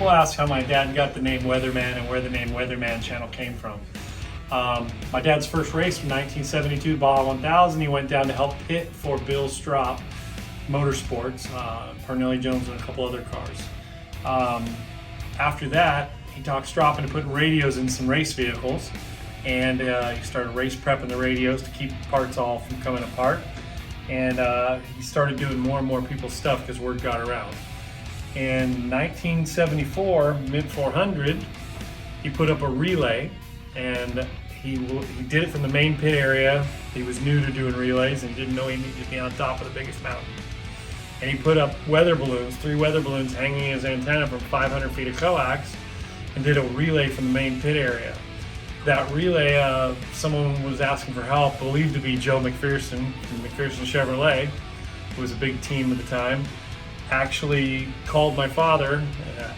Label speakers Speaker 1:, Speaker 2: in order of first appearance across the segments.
Speaker 1: People ask how my dad got the name Weatherman and where the name Weatherman channel came from. My dad's first race from 1972, Baja 1000, he went down to help pit for Bill Strop Motorsports, Parnelli Jones and a couple other cars. After that, he talked Strop into putting radios in some race vehicles, and he started race prepping the radios to keep parts all from coming apart. And he started doing more and more people's stuff because word got around. In 1974, mid-400, he put up a relay, and he did it from the main pit area. He was new to doing relays and didn't know he needed to be on top of the biggest mountain. And he put up weather balloons, 3 weather balloons hanging his antenna from 500 feet of coax, and did a relay from the main pit area. That relay, someone was asking for help, believed to be Joe McPherson from McPherson Chevrolet, who was a big team at the time, actually called my father.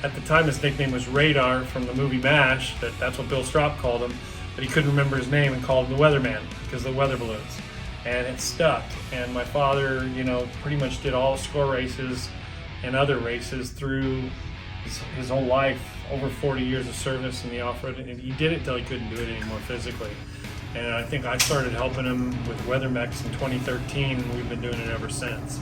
Speaker 1: At the time his nickname was Radar from the movie MASH, that's what Bill Strop called him, but he couldn't remember his name and called him the Weatherman because of the weather balloons. And it stuck, and my father, you know, pretty much did all score races and other races through his whole life, over 40 years of service in the off-road, and he did it till he couldn't do it anymore physically. And I think I started helping him with WeatherMex in 2013, and we've been doing it ever since.